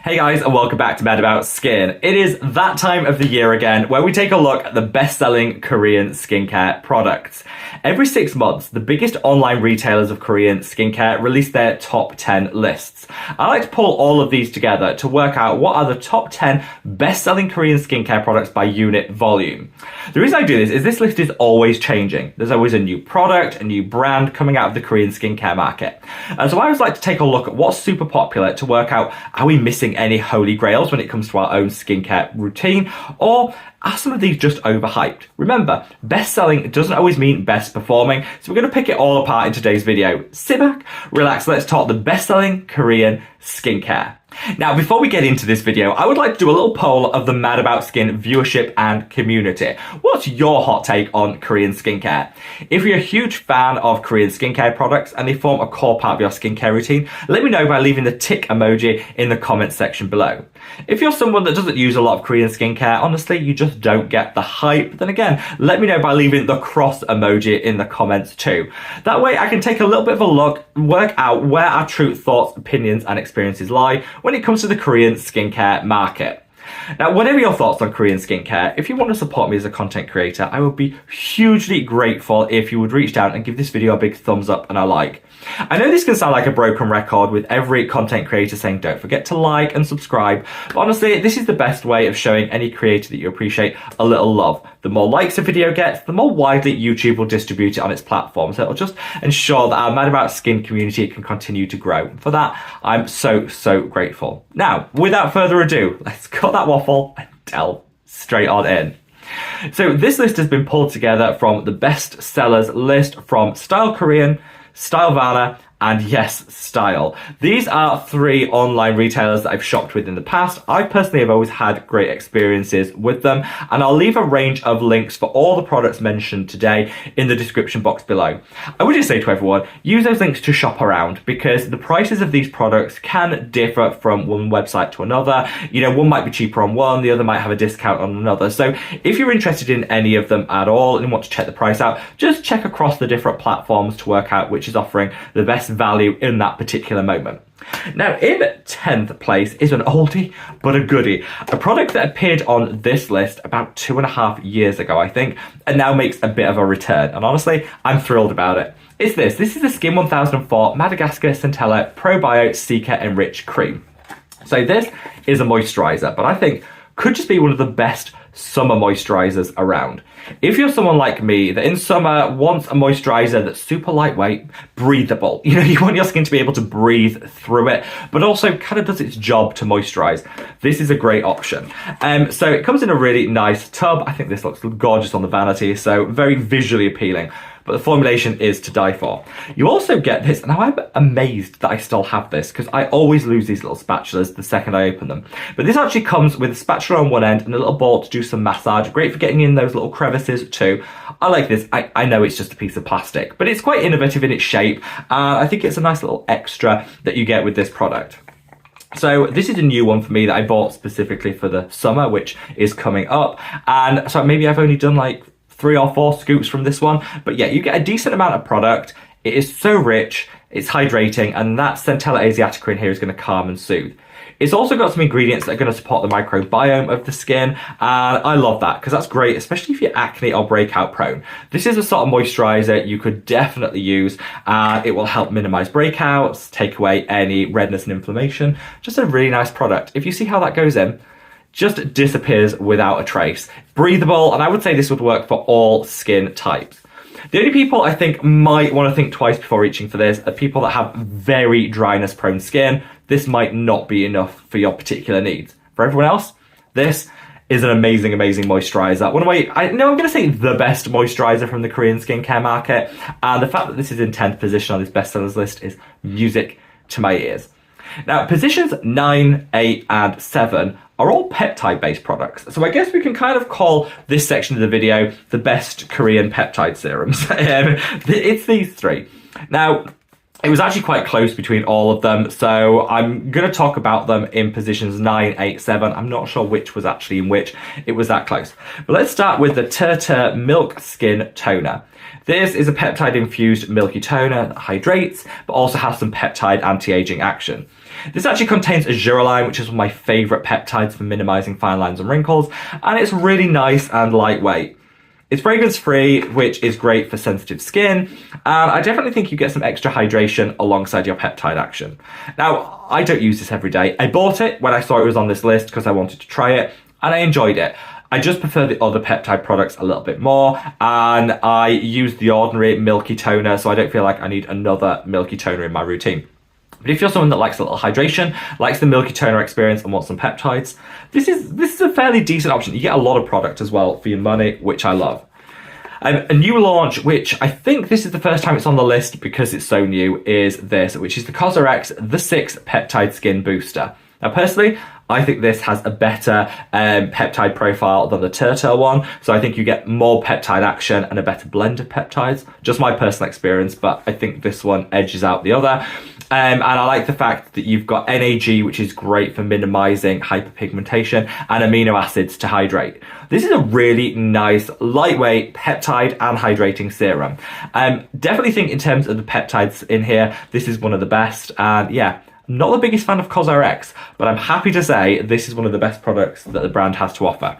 Hey guys, and welcome back to Mad About Skin. It is that time of the year again where we take a look at the best-selling Korean skincare products. Every 6 months, the biggest online retailers of Korean skincare release their top 10 lists. I like to pull all of these together to work out what are the top 10 best-selling Korean skincare products by unit volume. The reason I do this is this list is always changing. There's always a new product, a new brand coming out of the Korean skincare market. And so I always like to take a look at what's super popular to work out, are we missing any holy grails when it comes to our own skincare routine, or are some of these just overhyped? Remember, best selling doesn't always mean best performing, so we're going to pick it all apart in today's video. Sit back, relax, let's talk the best selling Korean skincare. Now, before we get into this video, I would like to do a little poll of the Mad About Skin viewership and community. What's your hot take on Korean skincare? If you're a huge fan of Korean skincare products and they form a core part of your skincare routine, let me know by leaving the tick emoji in the comments section below. If you're someone that doesn't use a lot of Korean skincare, honestly, you just don't get the hype, then again, let me know by leaving the cross emoji in the comments too. That way I can take a little bit of a look and work out where our true thoughts, opinions and experiences lie when it comes to the Korean skincare market. Now, whatever your thoughts on Korean skincare, if you want to support me as a content creator, I would be hugely grateful if you would reach down and give this video a big thumbs up and a like. I know this can sound like a broken record with every content creator saying don't forget to like and subscribe, but honestly, this is the best way of showing any creator that you appreciate a little love. The more likes a video gets, the more widely YouTube will distribute it on its platform, so it'll just ensure that our Mad About Skin community can continue to grow. For that, I'm so grateful. Now, without further ado, let's cut that waffle and delve straight on in. So this list has been pulled together from the best sellers list from Style Korean, StyleVana, and YesStyle. These are 3 online retailers that I've shopped with in the past. I personally have always had great experiences with them, and I'll leave a range of links for all the products mentioned today in the description box below. I would just say to everyone, use those links to shop around because the prices of these products can differ from one website to another. You know, one might be cheaper on one, the other might have a discount on another. So if you're interested in any of them at all and want to check the price out, just check across the different platforms to work out which is offering the best value in that particular moment. Now, in 10th place is an oldie but a goodie, a product that appeared on this list about 2.5 years ago, I think, and now makes a bit of a return. And honestly, I'm thrilled about it. It's this. This is the Skin 1004 Madagascar Centella probe-cica enrich cream. So this is a moisturizer, but I think could just be one of the best summer moisturizers around. If you're someone like me that in summer wants a moisturizer that's super lightweight, breathable, you know, you want your skin to be able to breathe through it, but also kind of does its job to moisturize, this is a great option. So it comes in a really nice tub. I think this looks gorgeous on the vanity, so very visually appealing. But the formulation is to die for. You also get this, and now I'm amazed that I still have this because I always lose these little spatulas the second I open them. But this actually comes with a spatula on one end and a little ball to do some massage. Great for getting in those little crevices too. I like this. I know it's just a piece of plastic, but it's quite innovative in its shape. I think it's a nice little extra that you get with this product. So this is a new one for me that I bought specifically for the summer, which is coming up. And so maybe I've only done like 3 or 4 scoops from this one, but yeah, you get a decent amount of product. It is so rich, it's hydrating, and that Centella asiatica in here is going to calm and soothe. It's also got some ingredients that are going to support the microbiome of the skin, and I love that because that's great, especially if you're acne or breakout prone. This is a sort of moisturizer you could definitely use. It will help minimize breakouts, take away any redness and inflammation. Just a really nice product. If you see how that goes in, just disappears without a trace. Breathable, and I would say this would work for all skin types. The only people I think might want to think twice before reaching for this are people that have very dryness prone skin. This might not be enough for your particular needs. For everyone else, this is an amazing moisturizer. One of my, I'm going to say the best moisturizer from the Korean skincare market. And the fact that this is in 10th position on this bestsellers list is music to my ears. Now, positions 9, 8, and 7 are all peptide-based products. So I guess we can kind of call this section of the video the best Korean peptide serums. It's these 3. Now, it was actually quite close between all of them, so I'm going to talk about them in positions 9, 8, 7. I'm not sure which was actually in which. It was that close. But let's start with the Turtur Milk Skin Toner. This is a peptide-infused milky toner that hydrates, but also has some peptide anti-aging action. This actually contains azuraline, which is one of my favorite peptides for minimizing fine lines and wrinkles, and it's really nice and lightweight. It's fragrance-free, which is great for sensitive skin, and I definitely think you get some extra hydration alongside your peptide action. Now, I don't use this every day. I bought it when I saw it was on this list because I wanted to try it, and I enjoyed it. I just prefer the other peptide products a little bit more, and I use the ordinary milky toner, so I don't feel like I need another milky toner in my routine. But if you're someone that likes a little hydration, likes the milky toner experience and wants some peptides, this is a fairly decent option. You get a lot of product as well for your money, which I love. A new launch, which I think this is the first time it's on the list because it's so new, is this, which is the COSRX The 6 Peptide Skin Booster. Now, personally, I think this has a better peptide profile than the Turtle one, so I think you get more peptide action and a better blend of peptides. Just my personal experience, but I think this one edges out the other. And I like the fact that you've got NAG, which is great for minimizing hyperpigmentation, and amino acids to hydrate. This is a really nice, lightweight peptide and hydrating serum. Definitely think in terms of the peptides in here, this is one of the best. And yeah, not the biggest fan of COSRX, but I'm happy to say this is one of the best products that the brand has to offer.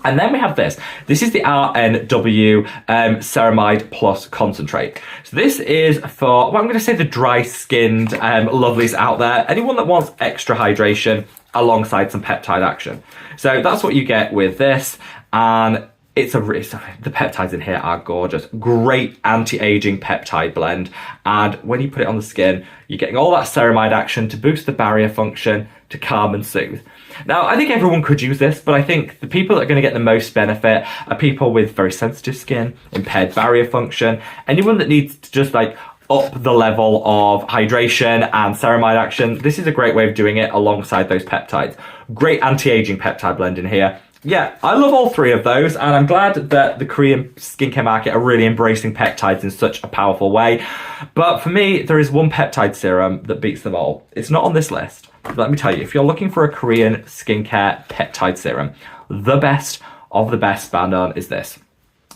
And then we have this. This is the RNW Ceramide Plus Concentrate. So this is for, well, I'm going to say the dry-skinned lovelies out there. Anyone that wants extra hydration alongside some peptide action. So that's what you get with this. And the peptides in here are gorgeous. Great anti-aging peptide blend. And when you put it on the skin, you're getting all that ceramide action to boost the barrier function, to calm and soothe. Now, I think everyone could use this, but I think the people that are going to get the most benefit are people with very sensitive skin, impaired barrier function, anyone that needs to just like up the level of hydration and ceramide action. This is a great way of doing it alongside those peptides. Great anti-aging peptide blend in here. Yeah, I love all three of those, and I'm glad that the Korean skincare market are really embracing peptides in such a powerful way. But for me, there is one peptide serum that beats them all. It's not on this list. But let me tell you, if you're looking for a Korean skincare peptide serum, the best of the best bar none is this.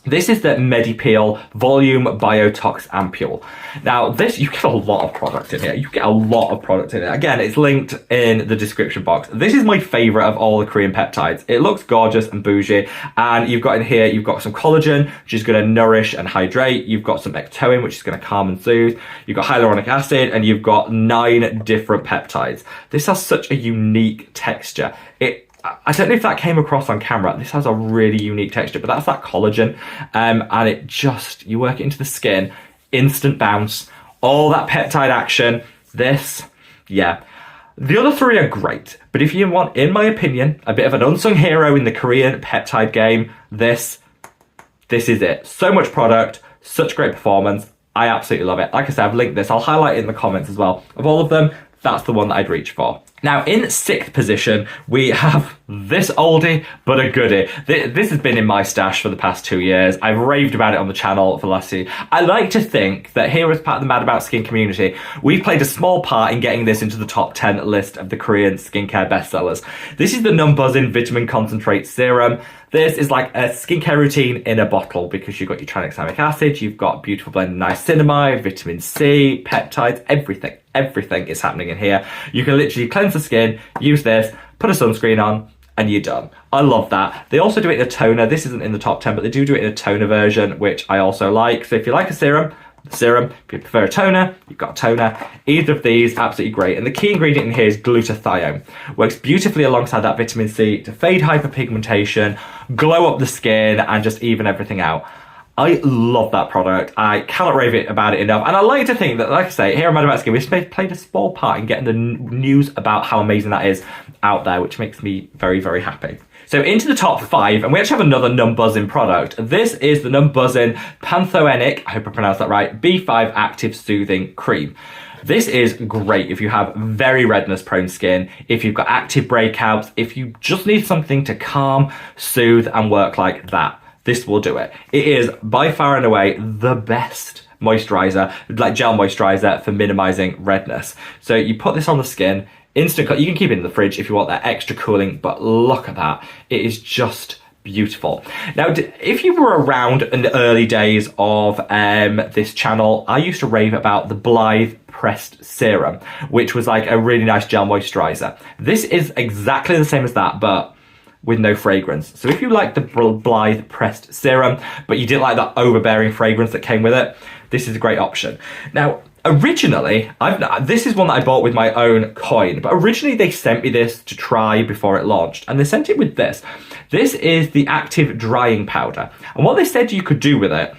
This is the Medipeel Volume Biotox Ampule. Now, this, you get a lot of product in here. You get a lot of product in it. Again, it's linked in the description box. This is my favorite of all the Korean peptides. It looks gorgeous and bougie. And you've got in here, you've got some collagen, which is going to nourish and hydrate. You've got some ectoin, which is going to calm and soothe. You've got hyaluronic acid, and you've got 9 different peptides. This has such a unique texture. I don't know if that came across on camera. This has a really unique texture, but that's that collagen. And it just, you work it into the skin, instant bounce, all that peptide action. This, yeah. The other three are great, but if you want, in my opinion, a bit of an unsung hero in the Korean peptide game, this is it. So much product, such great performance. I absolutely love it. Like I said, I've linked this. I'll highlight it in the comments as well. Of all of them, that's the one that I'd reach for. Now, in 6th position, we have this oldie but a goodie. This has been in my stash for the past 2 years. I've raved about it on the channel for the last 2. I like to think that here as part of the Mad About Skin community, we've played a small part in getting this into the top 10 list of the Korean skincare bestsellers. This is the numbuzin Vitamin Concentrate Serum. This is like a skincare routine in a bottle because you've got your tranexamic acid, you've got beautiful blend of niacinamide, vitamin C, peptides, everything. Everything is happening in here. You can literally cleanse the skin, use this, put a sunscreen on, and you're done. I love that. They also do it in a toner. This isn't in the top 10, but they do it in a toner version, which I also like. So if you like a serum, If you prefer a toner, you've got a toner. Either of these, absolutely great. And the key ingredient in here is glutathione. Works beautifully alongside that vitamin C to fade hyperpigmentation, glow up the skin, and just even everything out. I love that product. I cannot rave about it enough. And I like to think that, like I say, here on Mad About Skin, we've played a small part in getting the news about how amazing that is out there, which makes me very, very happy. So into the top 5, and we actually have another numbuzin product. This is the numbuzin Panthoenic, I hope I pronounced that right, B5 Active Soothing Cream. This is great if you have very redness prone skin, if you've got active breakouts, if you just need something to calm, soothe, and work like that. This will do it. It is by far and away the best moisturizer, like gel moisturizer for minimizing redness. So you put this on the skin, instant, you can keep it in the fridge if you want that extra cooling, but look at that. It is just beautiful. Now, if you were around in the early days of this channel, I used to rave about the Blythe pressed serum, which was like a really nice gel moisturizer. This is exactly the same as that, but with no fragrance. So if you like the Blythe pressed serum, but you didn't like that overbearing fragrance that came with it, this is a great option. Now, originally, this is one that I bought with my own coin, but originally they sent me this to try before it launched, and they sent it with this. This is the active drying powder. And what they said you could do with it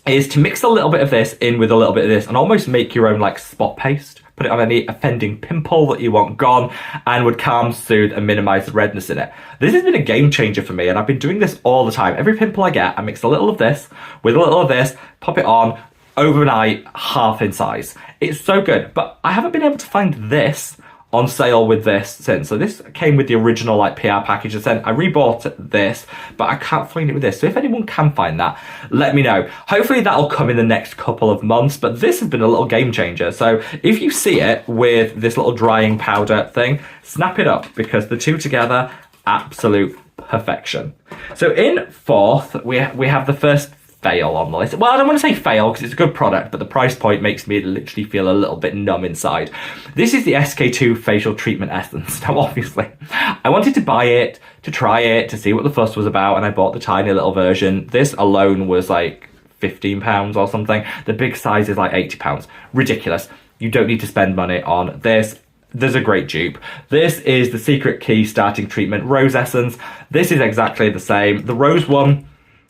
is to mix a little bit of this in with a little bit of this and almost make your own like spot paste. Put it on any offending pimple that you want gone, and would calm, soothe, and minimize the redness in it. This has been a game changer for me, and I've been doing this all the time. Every pimple I get, I mix a little of this with a little of this, pop it on, overnight, half in size. It's so good, but I haven't been able to find this on sale with this since. So this came with the original like PR package. I rebought this, but I can't find it with this. So if anyone can find that, let me know. Hopefully that'll come in the next couple of months, but this has been a little game changer. So if you see it with this little drying powder thing, snap it up, because the two together, absolute perfection. So in fourth, we have the first fail on the list. Well, I don't want to say fail because it's a good product, but the price point makes me literally feel a little bit numb inside. This is the SK-II Facial Treatment Essence. Now, obviously, I wanted to buy it, to try it, to see what the fuss was about, and I bought the tiny little version. This alone was like £15 or something. The big size is like £80. Ridiculous. You don't need to spend money on this. There's a great dupe. This is the Secret Key Starting Treatment Rose Essence. This is exactly the same. The rose one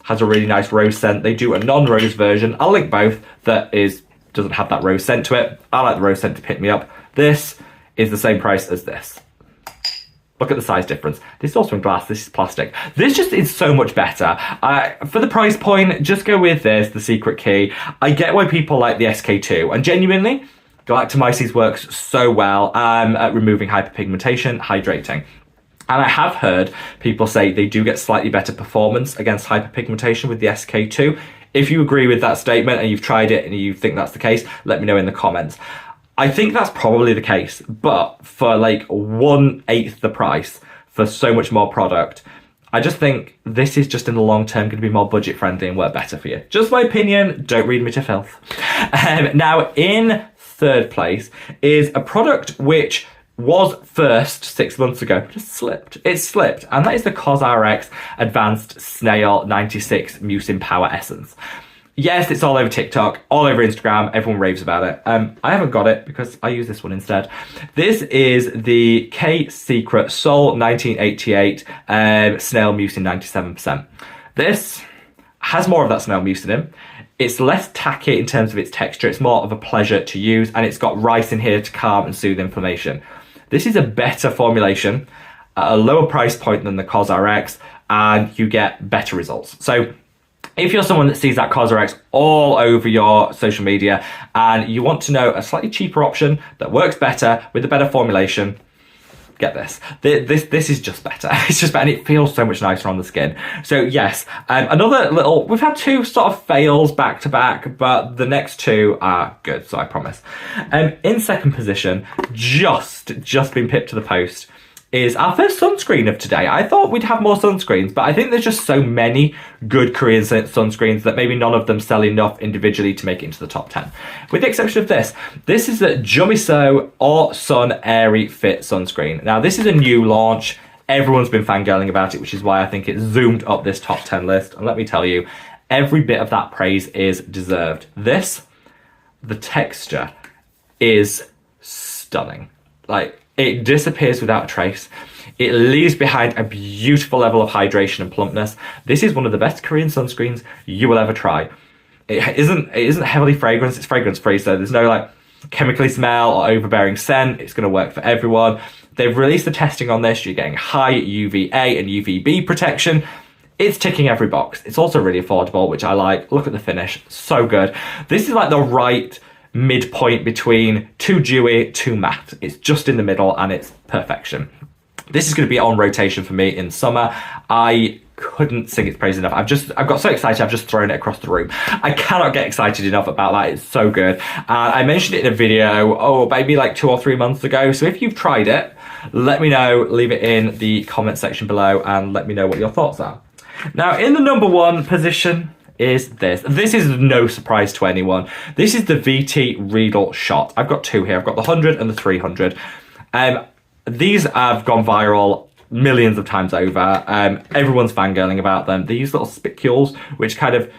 has a really nice rose scent. They do a non-rose version. I'll link both that doesn't have that rose scent to it. I like the rose scent to pick me up. This is the same price as this. Look at the size difference. This is also in glass, this is plastic. This just is so much better. For the price point, just go with this, the Secret Key. I get why people like the SK-II, and genuinely, galactomyces works so well at removing hyperpigmentation, hydrating. And I have heard people say they do get slightly better performance against hyperpigmentation with the SK-II. If you agree with that statement and you've tried it and you think that's the case, let me know in the comments. I think that's probably the case, but for like 1/8 the price for so much more product, I just think this is just in the long term going to be more budget friendly and work better for you. Just my opinion, don't read me to filth. Now in third place is a product which was first 6 months ago, just slipped. It slipped, and that is the COSRX Advanced Snail 96 Mucin Power Essence. Yes, it's all over TikTok, all over Instagram, everyone raves about it. I haven't got it because I use this one instead. This is the K-Secret Soul 1988 Snail Mucin 97%. This has more of that snail mucin in. It's less tacky in terms of its texture, it's more of a pleasure to use, and it's got rice in here to calm and soothe inflammation. This is a better formulation at a lower price point than the COSRX, and you get better results. So if you're someone that sees that COSRX all over your social media and you want to know a slightly cheaper option that works better with a better formulation, get this. This is just better. It's just better, and it feels so much nicer on the skin. So yes, another little, we've had two sort of fails back to back, but the next two are good, so I promise. In second position, just been pipped to the post, is our first sunscreen of today. I thought we'd have more sunscreens, but I think there's just so many good Korean sunscreens that maybe none of them sell enough individually to make it into the top 10. With the exception of this. This is the Jumiso All Sun Airy Fit Sunscreen. Now, this is a new launch. Everyone's been fangirling about it, which is why I think it zoomed up this top 10 list. And let me tell you, every bit of that praise is deserved. This, the texture is stunning. Like, it disappears without a trace. It leaves behind a beautiful level of hydration and plumpness. This is one of the best Korean sunscreens you will ever try. It isn't heavily fragrance, it's fragrance free, so there's no like chemically smell or overbearing scent. It's going to work for everyone. They've released the testing on this. You're getting high UVA and UVB protection. It's ticking every box. It's also really affordable, which I like. Look at the finish, so good. This is like the right midpoint between too dewy, too matte. It's just in the middle and it's perfection. This is going to be on rotation for me in summer. I couldn't sing its praise enough. I've got so excited, I've just thrown it across the room. I cannot get excited enough about that. It's so good. I mentioned it in a video, maybe like 2 or 3 months ago. So if you've tried it, let me know, leave it in the comment section below and let me know what your thoughts are. Now in the number 1 position is this. This is no surprise to anyone. This is the VT Riedel Shot. I've got two here. I've got the 100 and the 300. These have gone viral millions of times over. Everyone's fangirling about them. They use little spicules, which kind of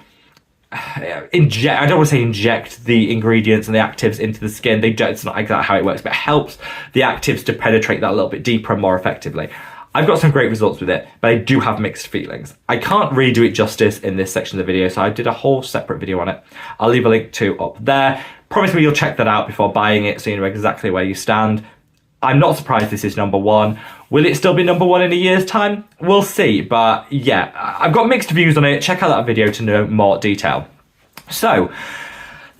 inject, I don't want to say inject the ingredients and the actives into the skin. It's not exactly how it works, but it helps the actives to penetrate that a little bit deeper and more effectively. I've got some great results with it, but I do have mixed feelings. I can't really do it justice in this section of the video, so I did a whole separate video on it. I'll leave a link to up there. Promise me you'll check that out before buying it so you know exactly where you stand. I'm not surprised this is number one. Will it still be number one in a year's time? We'll see, but yeah, I've got mixed views on it. Check out that video to know more detail. So,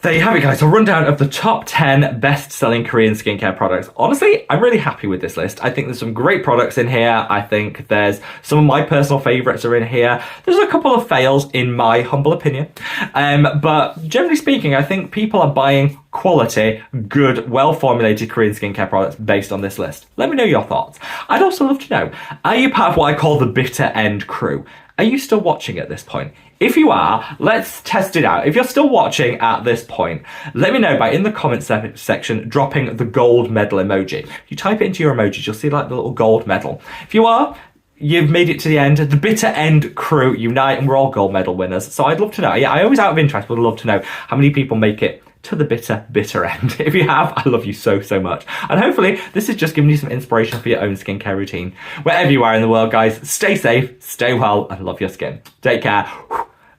there you have it, guys. A rundown of the top 10 best-selling Korean skincare products. Honestly, I'm really happy with this list. I think there's some great products in here. I think there's some of my personal favorites are in here. There's a couple of fails, in my humble opinion. But generally speaking, I think people are buying quality, good, well-formulated Korean skincare products based on this list. Let me know your thoughts. I'd also love to know, are you part of what I call the bitter end crew? Are you still watching at this point? If you are, let's test it out. If you're still watching at this point, let me know by in the comments section dropping the gold medal emoji. If you type it into your emojis, you'll see like the little gold medal. If you are, you've made it to the end. The bitter end crew unite and we're all gold medal winners. So I'd love to know. Yeah, I always out of interest would love to know how many people make it to the bitter end. If you have, I love you so, so much. And hopefully this is just giving you some inspiration for your own skincare routine. Wherever you are in the world, guys, stay safe, stay well, and love your skin. Take care.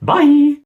Bye.